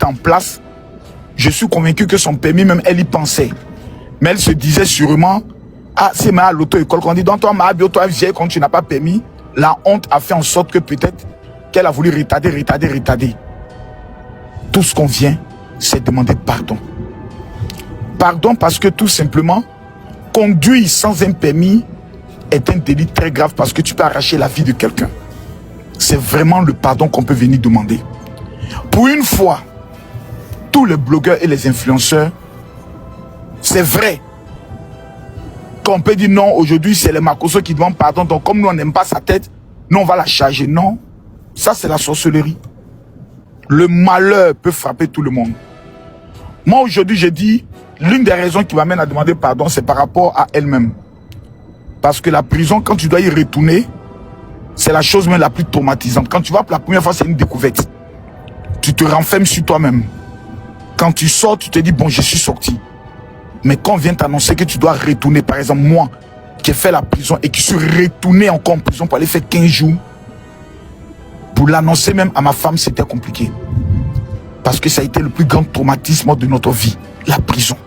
était en place, je suis convaincu que son permis, même elle y pensait. Mais elle se disait sûrement, ah, c'est à l'auto-école qu'on dit, donc toi, Mahabio, toi, vieille, quand tu n'as pas permis, la honte a fait en sorte que peut-être qu'elle a voulu retarder. Tout ce qu'on vient, c'est demander pardon. Pardon parce que tout simplement, conduire sans un permis est un délit très grave parce que tu peux arracher la vie de quelqu'un. C'est vraiment le pardon qu'on peut venir demander. Pour une fois, tous les blogueurs et les influenceurs, c'est vrai qu'on peut dire non, aujourd'hui c'est les Makosso qui demandent pardon, donc comme nous on n'aime pas sa tête, nous on va la charger. Non, ça c'est la sorcellerie. Le malheur peut frapper tout le monde. Moi aujourd'hui je dis, l'une des raisons qui m'amène à demander pardon, c'est par rapport à elle-même. Parce que la prison, quand tu dois y retourner, c'est la chose même la plus traumatisante. Quand tu vas pour la première fois, c'est une découverte. Tu te renfermes sur toi-même. Quand tu sors, tu te dis, bon, je suis sorti. Mais quand on vient t'annoncer que tu dois retourner, par exemple, moi, qui ai fait la prison et qui suis retourné encore en prison pour aller faire 15 jours, pour l'annoncer même à ma femme, c'était compliqué. Parce que ça a été le plus grand traumatisme de notre vie, la prison.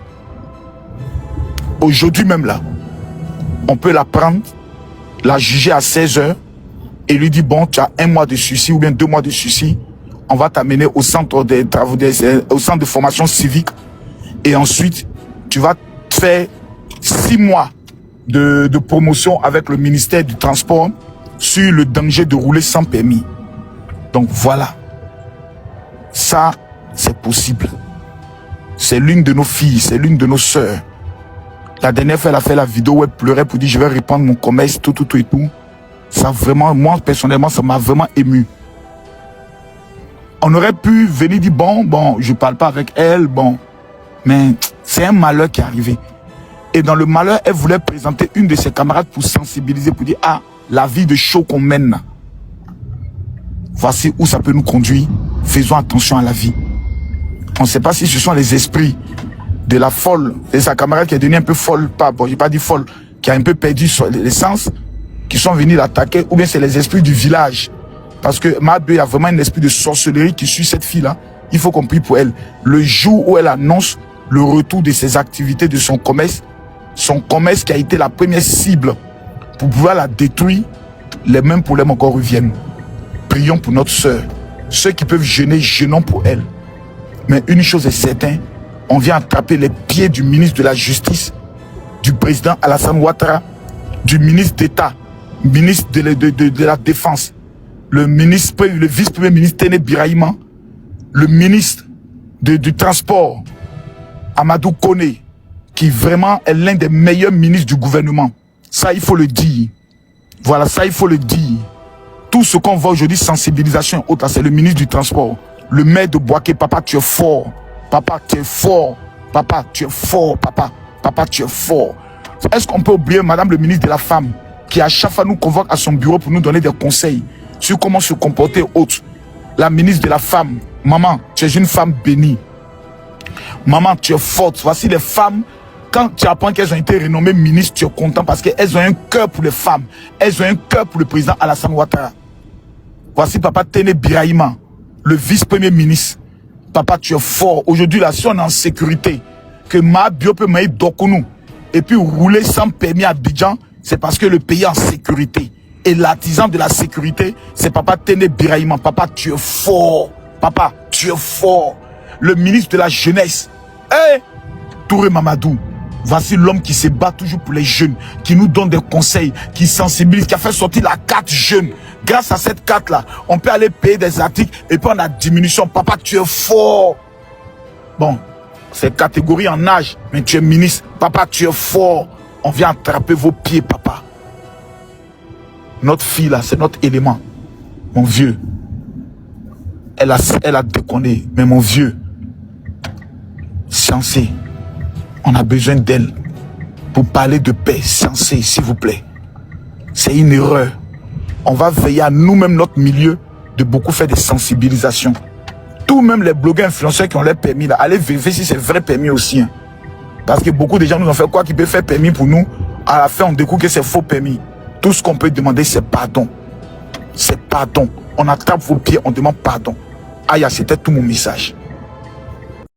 Aujourd'hui même là, on peut la prendre, la juger à 16 heures et lui dire, bon, tu as 1 mois de sursis ou bien 2 mois de sursis, on va t'amener au centre des travaux, au centre de formation civique et ensuite, tu vas faire 6 mois de promotion avec le ministère du Transport sur le danger de rouler sans permis. Donc voilà, ça c'est possible. C'est l'une de nos filles, c'est l'une de nos sœurs. La dernière fois, elle a fait la vidéo où elle pleurait pour dire je vais reprendre mon commerce, tout et tout. Ça vraiment, moi personnellement, ça m'a vraiment ému. On aurait pu venir dire bon, je parle pas avec elle, bon. Mais c'est un malheur qui est arrivé. Et dans le malheur, elle voulait présenter une de ses camarades pour sensibiliser, pour dire ah, la vie de show qu'on mène. Voici où ça peut nous conduire. Faisons attention à la vie. On ne sait pas si ce sont les esprits de la folle, de sa camarade qui est devenue un peu folle, bon, j'ai pas dit folle, qui a un peu perdu l'essence, qui sont venus l'attaquer, ou bien c'est les esprits du village. Parce que il y a vraiment un esprit de sorcellerie qui suit cette fille-là. Il faut qu'on prie pour elle. Le jour où elle annonce le retour de ses activités, de son commerce qui a été la première cible pour pouvoir la détruire, les mêmes problèmes encore reviennent. Prions pour notre sœur. Ceux qui peuvent jeûner, jeûnons pour elle. Mais une chose est certaine, on vient attraper les pieds du ministre de la Justice, du président Alassane Ouattara, du ministre d'État, ministre de la Défense, le vice-premier ministre Téné Birahima, le ministre du Transport, Amadou Koné, qui vraiment est l'un des meilleurs ministres du gouvernement. Ça, il faut le dire. Voilà, ça, il faut le dire. Tout ce qu'on voit aujourd'hui, sensibilisation et autres, c'est le ministre du Transport. Le maire de Boaké, papa, tu es fort. Papa, tu es fort. Papa, tu es fort. Papa, tu es fort. Est-ce qu'on peut oublier madame le ministre de la Femme, qui à chaque fois nous convoque à son bureau pour nous donner des conseils sur comment se comporter autre. La ministre de la Femme, maman, tu es une femme bénie. Maman, tu es forte. Voici les femmes, quand tu apprends qu'elles ont été renommées ministres, tu es content parce qu'elles ont un cœur pour les femmes. Elles ont un cœur pour le président Alassane Ouattara. Voici papa Téné Birahima, le vice-premier ministre. Papa, tu es fort. Aujourd'hui, là, si on est en sécurité, que Mahabio peut m'aider Dokounou, et puis rouler sans permis à Abidjan, c'est parce que le pays est en sécurité. Et l'artisan de la sécurité, c'est papa Téné Birahima. Papa, tu es fort. Papa, tu es fort. Le ministre de la Jeunesse, Touré Mamadou. Voici l'homme qui se bat toujours pour les jeunes, qui nous donne des conseils, qui sensibilise, qui a fait sortir la carte jeune. Grâce à cette carte-là, on peut aller payer des articles et puis on a diminution. Papa, tu es fort. Bon, c'est catégorie en âge, mais tu es ministre. Papa, tu es fort. On vient attraper vos pieds, papa. Notre fille, là, c'est notre élément. Mon vieux, elle a déconné, mais mon vieux, Sensé, on a besoin d'elle pour parler de paix. Sensé, s'il vous plaît. C'est une erreur. On va veiller à nous-mêmes, notre milieu, de beaucoup faire des sensibilisations. Tout même les blogueurs influenceurs qui ont leur permis, là, allez vérifier si c'est vrai permis aussi. Hein. Parce que beaucoup de gens nous ont fait quoi qui peut faire permis pour nous. À la fin, on découvre que c'est faux permis. Tout ce qu'on peut demander, c'est pardon. C'est pardon. On attrape vos pieds, on demande pardon. Aïe, c'était tout mon message.